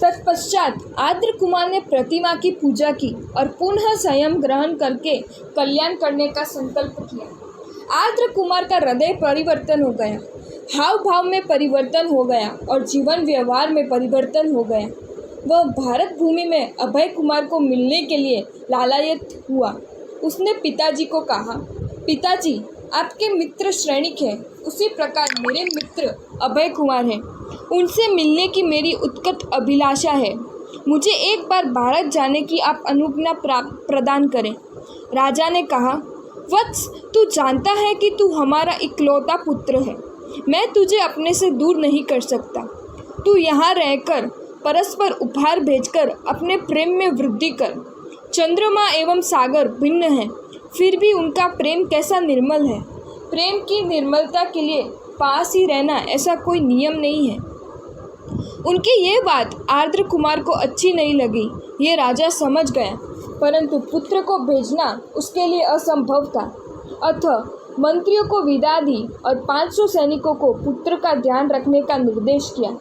तत्पश्चात आर्द्र कुमार ने प्रतिमा की पूजा की और पुनः संयम ग्रहण करके कल्याण करने का संकल्प किया। आर्द्र कुमार का हृदय परिवर्तन हो गया, हाव भाव में परिवर्तन हो गया और जीवन व्यवहार में परिवर्तन हो गया। वह भारत भूमि में अभय कुमार को मिलने के लिए लालायित हुआ। उसने पिताजी को कहा, पिताजी, आपके मित्र श्रेणिक हैं, उसी प्रकार मेरे मित्र अभय कुमार हैं। उनसे मिलने की मेरी उत्कट अभिलाषा है। मुझे एक बार भारत जाने की आप अनुज्ञा प्रदान करें। राजा ने कहा, वत्स, तू जानता है कि तू हमारा इकलौता पुत्र है। मैं तुझे अपने से दूर नहीं कर सकता। तू यहाँ रहकर परस्पर उपहार भेजकर अपने प्रेम में वृद्धि कर। चंद्रमा एवं सागर भिन्न हैं, फिर भी उनका प्रेम कैसा निर्मल है। प्रेम की निर्मलता के लिए पास ही रहना ऐसा कोई नियम नहीं है। उनकी ये बात आर्द्र कुमार को अच्छी नहीं लगी, ये राजा समझ गया, परंतु पुत्र को भेजना उसके लिए असंभव था। अतः मंत्रियों को विदा दी और 500 सैनिकों को पुत्र का ध्यान रखने का निर्देश किया।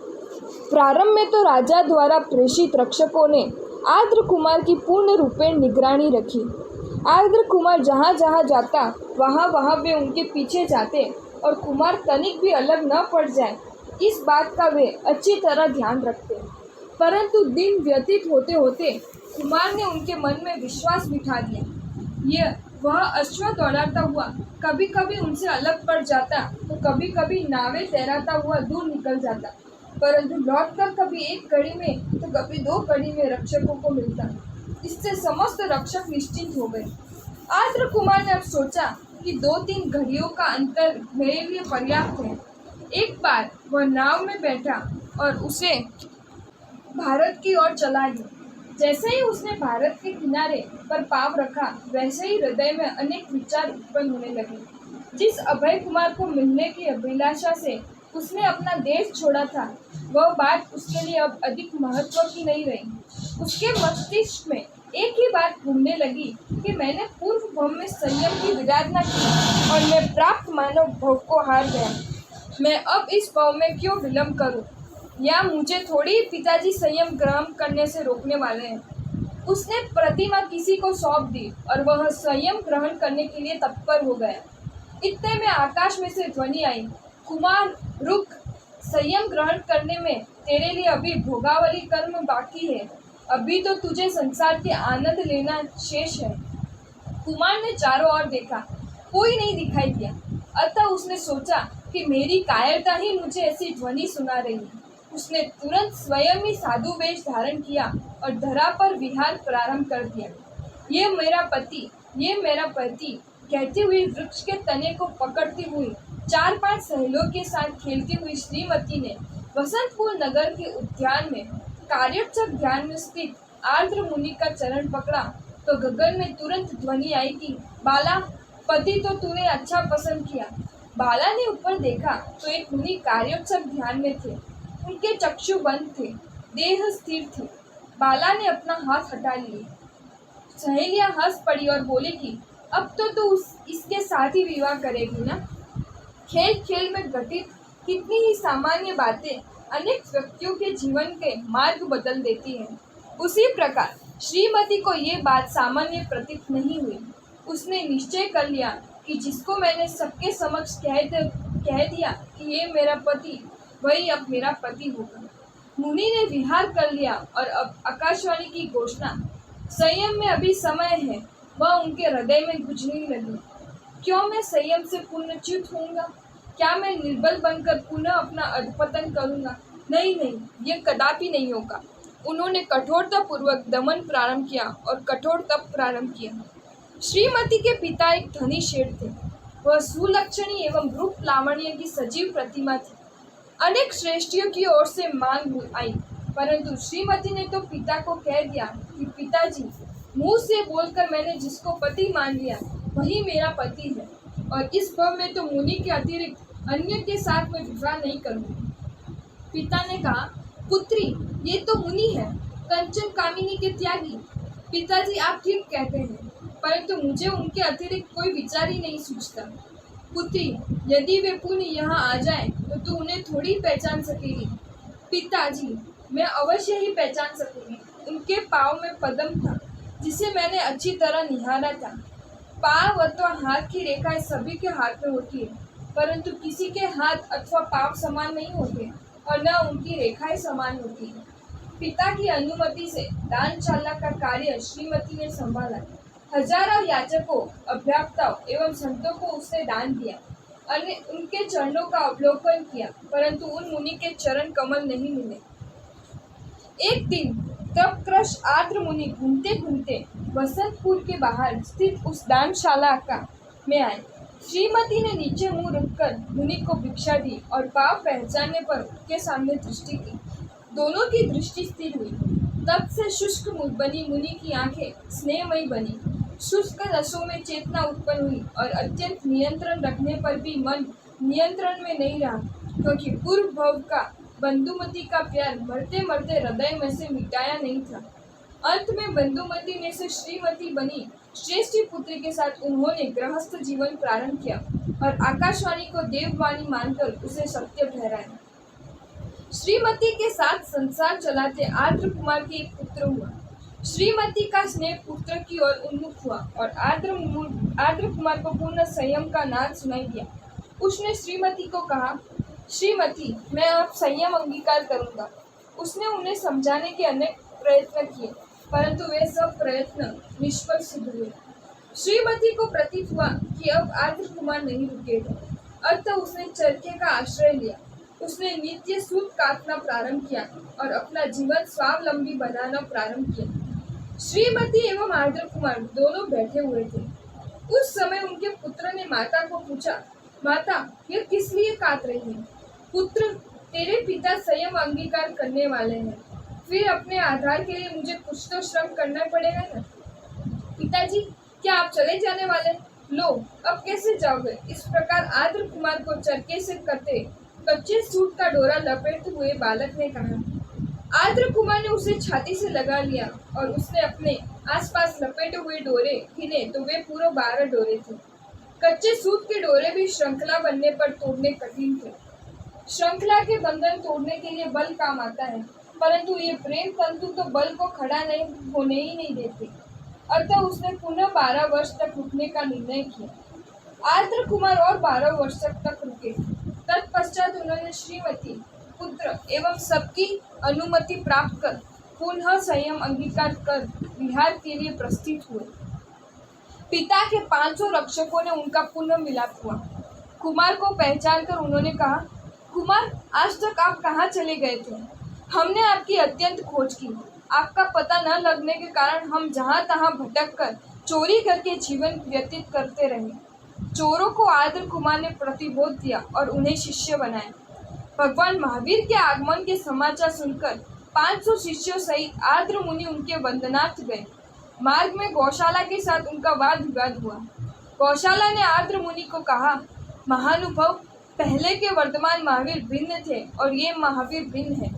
प्रारंभ में तो राजा द्वारा प्रेषित रक्षकों ने आर्द्र कुमार की पूर्ण रूपेण निगरानी रखी। आर्द्र कुमार जहाँ जहाँ जाता वहाँ वे उनके पीछे जाते और कुमार तनिक भी अलग न पड़ जाए, इस बात का वे अच्छी तरह ध्यान रखते। परंतु दिन व्यतीत होते होते कुमार ने उनके मन में विश्वास बिठा दिया। वह अश्व दौड़ाता हुआ कभी कभी उनसे अलग पड़ जाता तो कभी कभी नावें तैराता हुआ दूर निकल जाता, परंतु लौटकर कभी एक कड़ी में तो कभी 2 कड़ी में रक्षकों को मिलता। इससे समस्त रक्षक निश्चिंत हो गए। आर्द्र कुमार ने अब सोचा कि 2-3 घड़ियों का अंतर मेरे लिए पर्याप्त है। एक बार वह नाव में बैठा और उसे भारत की ओर चला गया। जैसे ही उसने भारत के किनारे पर पाँव रखा, वैसे ही हृदय में अनेक विचार उत्पन्न होने लगे। जिस अभय कुमार को मिलने की अभिलाषा से उसने अपना देश छोड़ा था, वह बात उसके लिए अब अधिक महत्व की नहीं रही। उसके मस्तिष्क में एक ही बात घूमने लगी कि मैंने पूर्व भव में संयम की विराधना की और मैं प्राप्त मानव भव को हार गया। मैं अब इस भव में क्यों विलंब करूं? या मुझे थोड़ी पिताजी संयम ग्रहण करने से रोकने वाले हैं। उसने प्रतिमा किसी को सौंप दी और वह संयम ग्रहण करने के लिए तत्पर हो गया। इतने में आकाश में से ध्वनि आई, कुमार रुक, संयम ग्रहण करने में तेरे लिए अभी भोगावली कर्म बाकी है। अभी तो तुझे संसार के आनंद लेना शेष है। कुमार ने चारों ओर देखा, कोई नहीं दिखाई दिया। अतः उसने सोचा कि मेरी कायरता ही मुझे ऐसी ध्वनि सुना रही है। उसने तुरंत स्वयं ही साधु वेश धारण किया और धरा पर विहार प्रारंभ कर दिया। ये मेरा पति, ये मेरा पति कहती हुई वृक्ष के तने को पकड़ती हुई 4-5 सहेलियों के साथ खेलती हुई श्रीमती ने वसंतपुर नगर के उद्यान में कार्यक्षक ध्यान में स्थित आर्द्र मुनि का चरण पकड़ा तो गगन में तुरंत ध्वनि आई कि बाला, पति तो तूने अच्छा पसंद किया। बाला ने ऊपर देखा तो एक मुनि कार्यक्षक ध्यान में थे। उनके चक्षु बंद थे, देह स्थिर थी। बाला ने अपना हाथ हटा लिए। सहेलियां हंस पड़ी और बोली कि अब तो तू इसके साथ ही विवाह करेगी ना। खेल खेल में घटित कितनी ही सामान्य बातें अनेक व्यक्तियों के जीवन के मार्ग बदल देती हैं। उसी प्रकार श्रीमती को ये बात सामान्य प्रतीत नहीं हुई। उसने निश्चय कर लिया कि जिसको मैंने सबके समक्ष कह दिया कि ये मेरा पति, वही अब मेरा पति होगा। मुनि ने विहार कर लिया और अब आकाशवाणी की घोषणा, संयम में अभी समय है, वह उनके हृदय में गुंजने लगी। क्यों मैं संयम से पुनर्च्युत होऊंगा? क्या मैं निर्बल बनकर पुनः अपना अधपतन करूंगा? नहीं, ये कदापि नहीं होगा। उन्होंने कठोरता पूर्वक दमन प्रारंभ किया और कठोर तप प्रारंभ किया। श्रीमती के पिता एक धनी शेठ थे। वह सुलक्षणी एवं रूप लावण्य की सजीव प्रतिमा थी। अनेक श्रेष्ठियों की ओर से मांग आई, परंतु श्रीमती ने तो पिता को कह दिया कि पिताजी, मुंह से बोलकर मैंने जिसको पति मान लिया वही मेरा पति है और इस भव में तो मुनि के अतिरिक्त अन्य के साथ मैं विवाह नहीं करूँगी। पिता ने कहा, पुत्री, ये तो मुनि है, कंचन कामिनी के त्यागी। पिताजी, आप ठीक कहते हैं, परंतु मुझे उनके अतिरिक्त कोई विचार ही नहीं सूझता। पुत्री, यदि वे पुण्य यहाँ आ जाए तो तू उन्हें थोड़ी पहचान सकेगी। पिताजी, मैं अवश्य ही पहचान सकूंगी। उनके पाँव में पद्म था, जिसे मैंने अच्छी तरह निहारा था। पाँव अथवा हाथ की रेखाएं सभी के हाथ में होती है, परंतु किसी के हाथ अथवा पाँव समान नहीं होते और न उनकी रेखाएं समान होती है। पिता की अनुमति से दानशाला का कार्य श्रीमती ने संभाला। हजारों याचकों, अभ्यागताओं एवं संतों को उसने दान दिया और उनके चरणों का अवलोकन किया, परंतु उन मुनि के चरण कमल नहीं मिले। एक दिन तपकृश आर्द्र मुनि घूमते घूमते वसंतपुर के बाहर स्थित उस दानशाला का में आए। श्रीमती ने नीचे मुंह रखकर मुनि को भिक्षा दी और पाव पहचानने पर उसके सामने दृष्टि की। दोनों की दृष्टि स्थिर हुई। तब से शुष्क बनी मुनि की आंखें स्नेहमयी बनी। शुष्क रसों में चेतना उत्पन्न हुई और अत्यंत नियंत्रण रखने पर भी मन नियंत्रण में नहीं रहा, क्योंकि पूर्व भव का बंधुमती का प्यार मरते मरते हृदय में से मिटाया नहीं था। अंत में बंधुमती में से श्रीमती बनी। श्रेष्ठी पुत्री के साथ उन्होंने गृहस्थ जीवन प्रारंभ किया और आकाशवाणी को देववाणी मानकर उसे सत्य ठहराया। श्रीमती के साथ संसार चलाते आर्द्र कुमार के एक पुत्र हुआ। श्रीमती का स्नेह पुत्र की ओर उन्मुख हुआ और आर्द्र कुमार को पूर्ण संयम का नाद सुनाई दिया। उसने श्रीमती को कहा, श्रीमती, मैं अब संयम अंगीकार करूंगा। उसने उन्हें समझाने के अनेक प्रयत्न किए, परंतु वे सब प्रयत्न निष्फल सिद्ध हुए। श्रीमती को प्रतीत हुआ कि अब आर्द्र कुमार नहीं रुकेगा, अतः उसने चरखे का आश्रय लिया। उसने नित्य सूत काटना प्रारंभ किया और अपना जीवन स्वावलंबी बनाना प्रारंभ किया। श्रीमती एवं आर्द्र कुमार दोनों बैठे हुए थे। उस समय उनके पुत्र ने माता को पूछा, माता, यह किस लिए काट रही है? पुत्र, तेरे पिता संयम अंगीकार करने वाले हैं, फिर अपने आधार के लिए मुझे कुछ तो श्रम करना पड़ेगा ना। पिताजी, क्या आप चले जाने वाले? लो, अब कैसे जाओगे? इस प्रकार आर्द्र कुमार को चरखे से कच्चे सूत का डोरा लपेटते हुए बालक ने कहा। आर्द्र कुमार ने उसे छाती से लगा लिया और उसने अपने आसपास लपेटे हुए डोरे गिने तो वे पूरे 12 डोरे थे। कच्चे सूत के डोरे भी श्रृंखला बनने पर तोड़ने कठिन थे। श्रृंखला के बंधन तोड़ने के लिए बल काम आता है, परंतु ये प्रेम तंतु तो बल को खड़ा नहीं होने ही नहीं देते। अतः उसने पुनः 12 वर्ष तक रुकने का निर्णय किया। आर्द्र कुमार और 12 वर्ष तक रुके। तत्पश्चात उन्होंने श्रीमती, पुत्र एवं सबकी अनुमति प्राप्त कर पुनः संयम अंगीकार कर विहार के लिए प्रस्थित हुए। पिता के 500 रक्षकों ने उनका पुनः मिलाप हुआ। कुमार को पहचान कर उन्होंने कहा, कुमार, आज तक आप कहाँ चले गए थे? हमने आपकी अत्यंत खोज की। आपका पता न लगने के कारण हम जहाँ तहाँ भटक कर चोरी करके जीवन व्यतीत करते रहे। चोरों को आर्द्र कुमार ने प्रतिबोध दिया और उन्हें शिष्य बनाया। भगवान महावीर के आगमन के समाचार सुनकर 500 शिष्यों सहित आर्द्र मुनि उनके वंदनार्थ गए। मार्ग में गौशाला के साथ उनका वाद विवाद हुआ। गौशाला ने आर्द्र मुनि को कहा, महानुभाव, पहले के वर्तमान महावीर भिन्न थे और ये महावीर भिन्न है।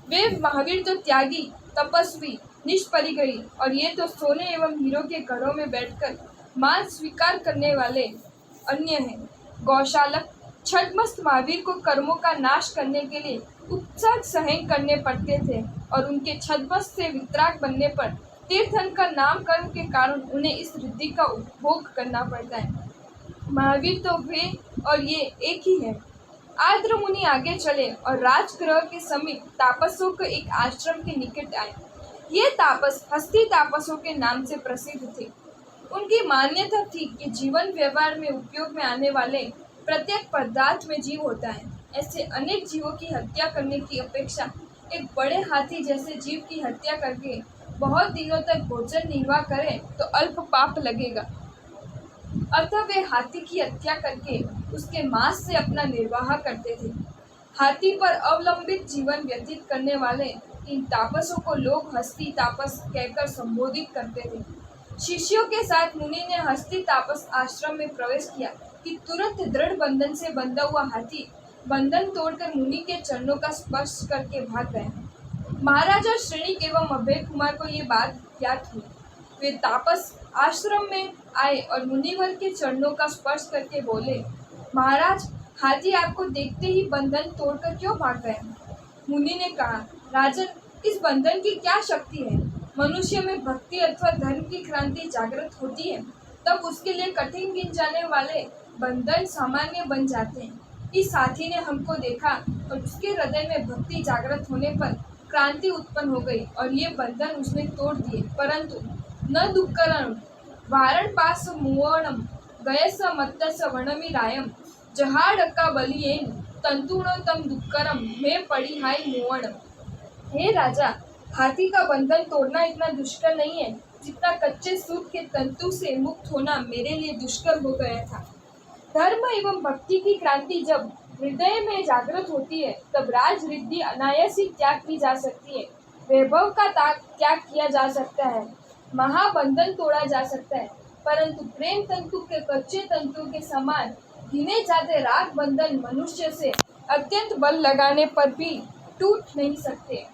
वे महावीर तो त्यागी, तपस्वी, निष्परिग्रही और ये तो सोने एवं हीरो के घरों में बैठकर मांस स्वीकार करने वाले अन्य हैं। गौशालक, छठमस्त महावीर को कर्मों का नाश करने के लिए उपसर्ग सहन करने पड़ते थे और उनके छठमस्त से वितराग बनने पर तीर्थन का नामकरण के कारण उन्हें इस रिद्धि का उपभोग करना पड़ता है। महावीर तो वे और ये एक ही है। आर्द्र मुनि आगे चले और राजगृह के समीप तापसों के एक आश्रम के निकट आए। ये तापस हस्ती तापसों के नाम से प्रसिद्ध थे। उनकी मान्यता थी कि जीवन व्यवहार में उपयोग में आने वाले प्रत्येक पदार्थ में जीव होता है। ऐसे अनेक जीवों की हत्या करने की अपेक्षा एक बड़े हाथी जैसे जीव की हत्या करके बहुत दिनों तक भोजन निर्वाह करें तो अल्प पाप लगेगा। अतः वे हाथी की हत्या करके उसके मांस से अपना निर्वाह करते थे। हाथी पर अवलंबित जीवन व्यतीत करने वाले इन तापसों को लोग हस्ती तापस कहकर संबोधित करते थे। शिष्यों के साथ मुनि ने हस्ती तापस आश्रम में प्रवेश किया कि तुरंत दृढ़ बंधन से बंधा हुआ हाथी बंधन तोड़कर मुनि के चरणों का स्पर्श करके भाग गए। महाराजा श्रेणिक एवं अभय कुमार को ये बात ज्ञात हुई। वे तापस आश्रम में आए और मुनिवर के चरणों का स्पर्श करके बोले, महाराज, हाथी आपको देखते ही बंधन तोड़कर क्यों भाग गए? मुनि ने कहा, राजन, इस बंधन की क्या शक्ति है? मनुष्य में भक्ति अथवा धर्म की क्रांति जागृत होती है, तब उसके लिए कठिन गिन जाने वाले बंधन सामान्य बन जाते हैं। इस साथी ने हमको देखा और उसके हृदय में भक्ति जागृत होने पर क्रांति उत्पन्न हो गई और ये बंधन उसने तोड़ दिए। परंतु न दुःखकरण वारण पास मुवणम गयस मत्तस वणमिरायम जहाडका बलियेन तंतुणो तम दुक्करम में पड़ी हाय मुवणम। हे राजा, हाथी का बंधन तोड़ना इतना दुष्कर नहीं है जितना कच्चे सूत के तंतु से मुक्त होना मेरे लिए दुष्कर हो गया था। धर्म एवं भक्ति की क्रांति जब हृदय में जागृत होती है, तब राज रिद्धि अनायास ही त्याग की जा सकती है, वैभव का त्याग किया जा सकता है, महाबंधन तोड़ा जा सकता है। परंतु प्रेम तंतु के कच्चे तंतु के समान गिने जाते राग बंधन मनुष्य से अत्यंत बल लगाने पर भी टूट नहीं सकते।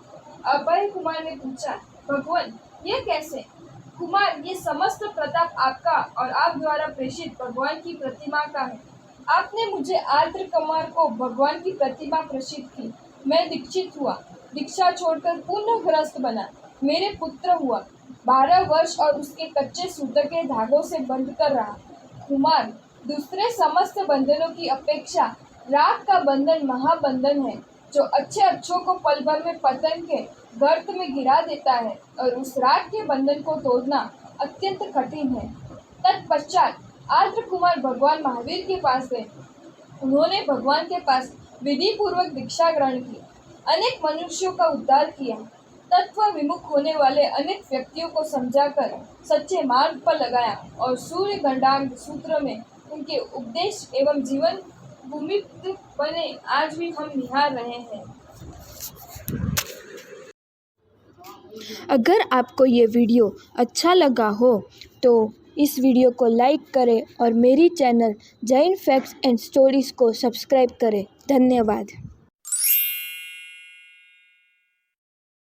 अभय कुमार ने पूछा, भगवान ये कैसे? कुमार, ये समस्त प्रताप आपका और आप द्वारा प्रेषित भगवान की प्रतिमा का है। आपने मुझे आर्द्र कुमार को भगवान की प्रतिमा प्रेषित की। मैं दीक्षित हुआ, दीक्षा छोड़कर पुनः गृहस्थ बना, मेरे पुत्र हुआ, 12 वर्ष और उसके कच्चे सूत्र के धागों से बंध कर रहा। कुमार, दूसरे समस्त बंधनों की अपेक्षा राग का बंधन महाबंधन है, जो अच्छों को पल भर में पतन के गर्त में गिरा देता है, और उस राग के बंधन को तोड़ना अत्यंत कठिन है। तत्पश्चात आर्द्र कुमार भगवान महावीर के पास गए। उन्होंने भगवान के पास विधि पूर्वक दीक्षा ग्रहण की, अनेक मनुष्यों का उद्धार किया, तत्व विमुख होने वाले अनेक व्यक्तियों को समझाकर सच्चे मार्ग पर लगाया और सूर्य गंडांग सूत्र में उनके उपदेश एवं जीवन भूमि बने आज भी हम निहार रहे हैं। अगर आपको ये वीडियो अच्छा लगा हो तो इस वीडियो को लाइक करें और मेरी channel Jain facts and stories को सब्सक्राइब करें। धन्यवाद।